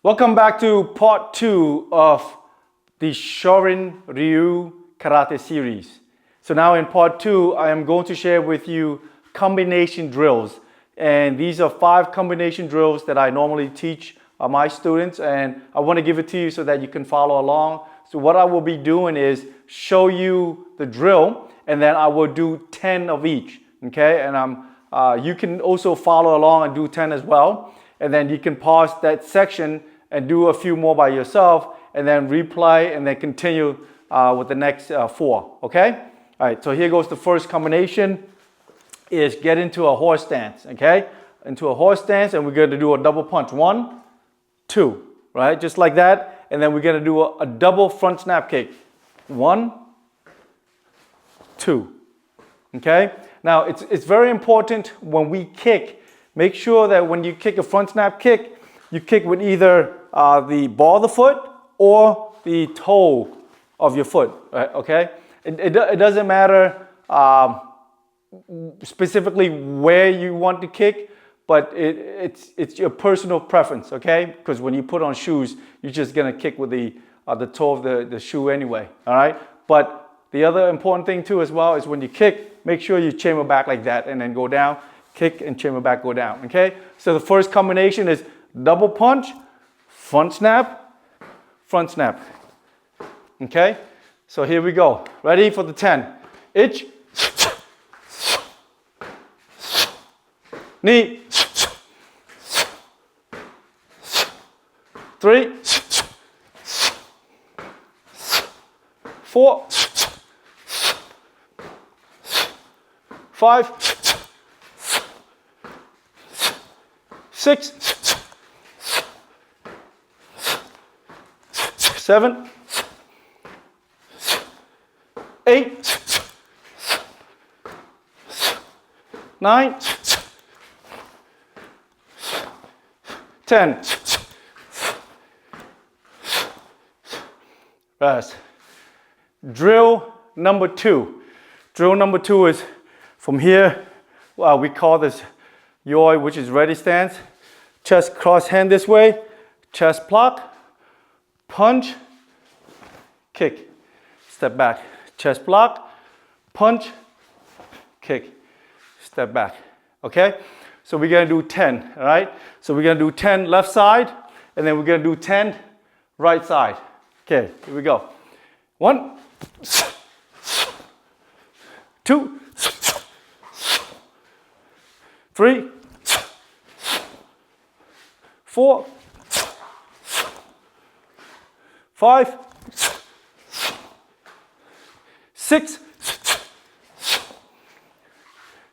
Welcome back to part 2 of the Shorin Ryu Karate series. So now in part 2, I am going to share with you combination drills. And these are 5 combination drills that I normally teach my students, and I want to give it to you so that you can follow along. So what I will be doing is show you the drill, and then I will do 10 of each, okay? And you can also follow along and do 10 as well. And then you can pause that section and do a few more by yourself, and then replay, and then continue with the next 4, okay? All right, so here goes the first combination, is get into a horse stance, okay? Into a horse stance, and we're gonna do a double punch. 1, 2, right? Just like that. And then we're gonna do a double front snap kick. 1, 2, okay? Now, it's very important when we kick, make sure that when you kick a front snap kick, you kick with either the ball of the foot or the toe of your foot, right? Okay? It doesn't matter specifically where you want to kick, but it's your personal preference, okay? Because when you put on shoes, you're just gonna kick with the toe of the shoe anyway, all right? But the other important thing too as well is when you kick, make sure you chamber back like that and then go down, kick and chamber back, go down, okay? So the first combination is double punch, front snap, okay? So here we go. Ready for the 10. Itch, knee, 3, 4, 5, 6, 7, 8, 9, 10. Rest. Drill number 2. Drill number 2 is from here. We call this yoi, which is ready stance. Chest cross hand this way. Chest block. Punch. Kick. Step back. Chest block. Punch. Kick. Step back. Okay? So we're going to do 10, all right? So we're going to do 10 left side, and then we're going to do 10 right side. Okay, here we go. 1, 2, 3, 4, 5, 6,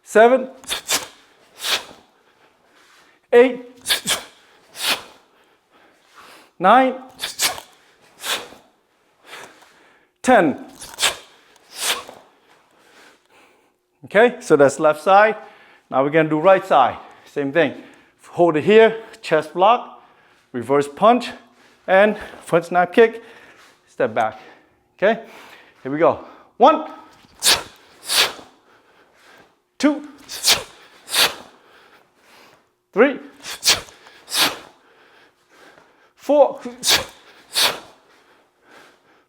7, 8, 9, 10. Okay, so that's left side. Now we're gonna do right side. Same thing. Hold it here, chest block, reverse punch, and front snap kick, step back. Okay, here we go. 1, 2, 3, 4,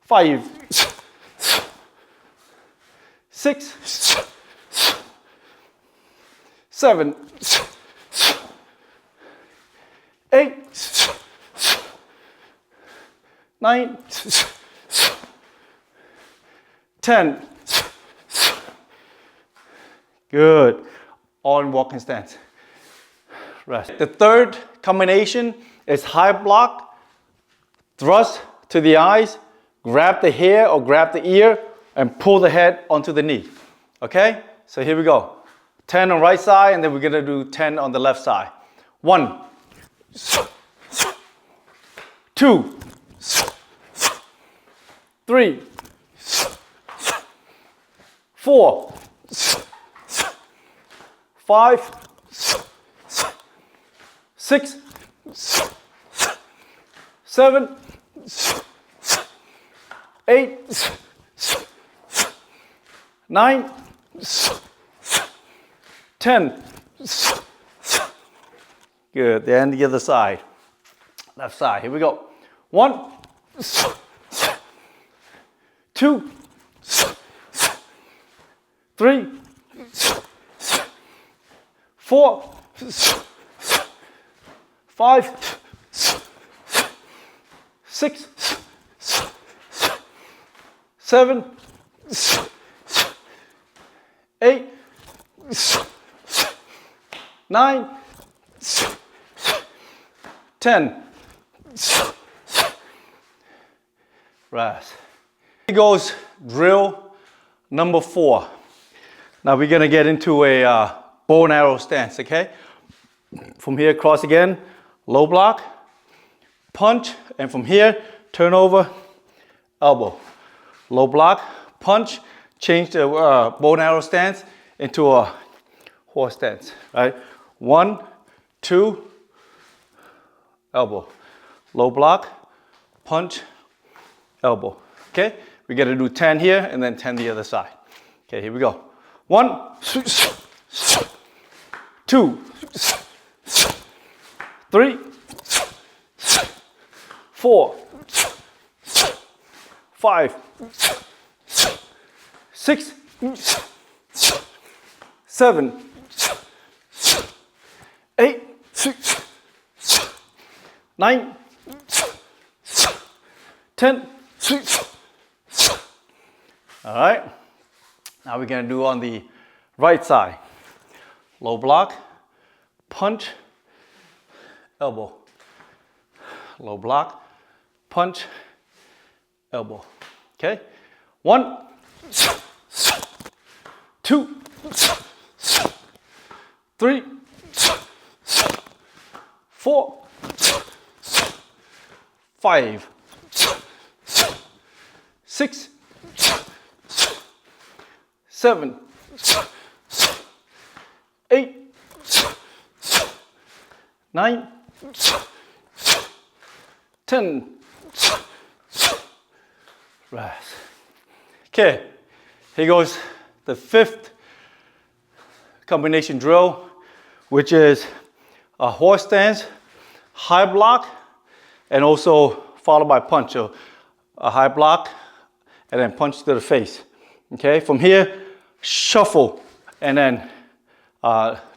5, 6, 7, 8, 9, 10. Good. All in walking stance. Rest. The third combination is high block, thrust to the eyes, grab the hair or grab the ear, and pull the head onto the knee. Okay? So here we go. 10 on right side, and then we're gonna do 10 on the left side. 1, 2, 3, 4, 5, 6, 7, 8, 9, 10. Good, and the other side. Left side, here we go. 1, 2, 3, 4, 5, 6, 7, 8, 9, 10. Rest. Here goes drill number 4. Now we're gonna get into a bow and arrow stance, okay? From here, cross again, low block, punch, and from here, turn over, elbow. Low block, punch, change the bow and arrow stance into a horse stance, right? 1, 2, elbow. Low block, punch, elbow. Okay? We got to do 10 here and then 10 the other side. Okay, here we go. 1, 2, 3, 4, 5, 6, 7, 8, 9, 10. All right. Now we're going to do on the right side. Low block, punch, elbow. Low block, punch, elbow. Okay? 1, 2, 3, 4, 5, 6, 7, 8, 9, 10. Rest. Okay, here goes the 5th combination drill, which is a horse stance, high block, and also followed by punch. So a high block and then punch to the face. Okay, from here, shuffle and then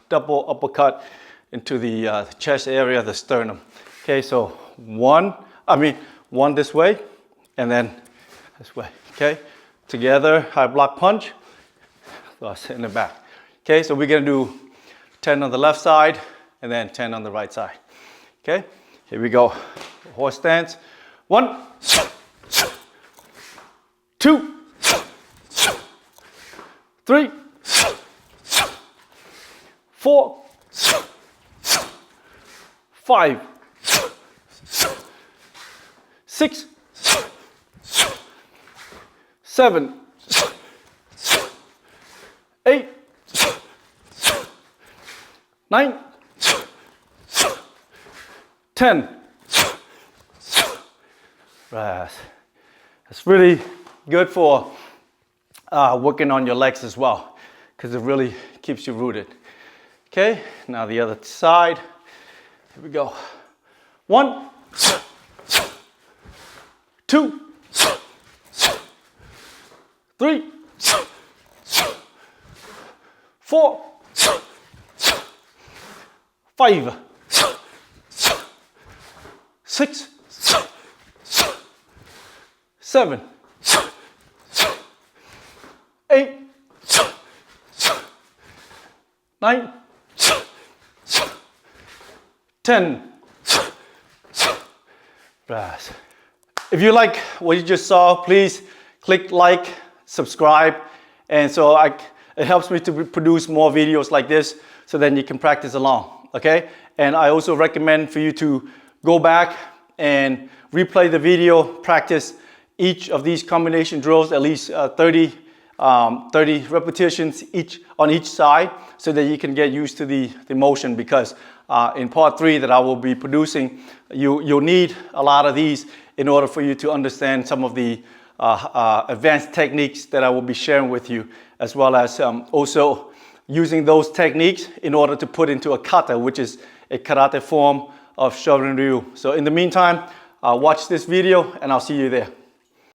double uppercut into the chest area, the sternum. Okay, so one this way and then this way. Okay, together, high block punch, thus in the back. Okay, so we're gonna do 10 on the left side and then 10 on the right side. Okay, here we go. Horse stance. 1, 2, 3, 4, 5, 6, 7, 8, 9, 10. Rest. It's really good for working on your legs as well, because it really keeps you rooted. Okay, now the other side. Here we go. 1, 2, 3, 4, 5, 6, 7, 8, 9, 10. Rest. If you like what you just saw, please click like, subscribe, and so it helps me to produce more videos like this, so then you can practice along, okay? And I also recommend for you to go back and replay the video, practice each of these combination drills, at least 30 repetitions on each side, so that you can get used to the motion, because in part 3 that I will be producing, you'll need a lot of these in order for you to understand some of the advanced techniques that I will be sharing with you, as well as also using those techniques in order to put into a kata, which is a karate form of Shorin Ryu. So in the meantime, watch this video and I'll see you there.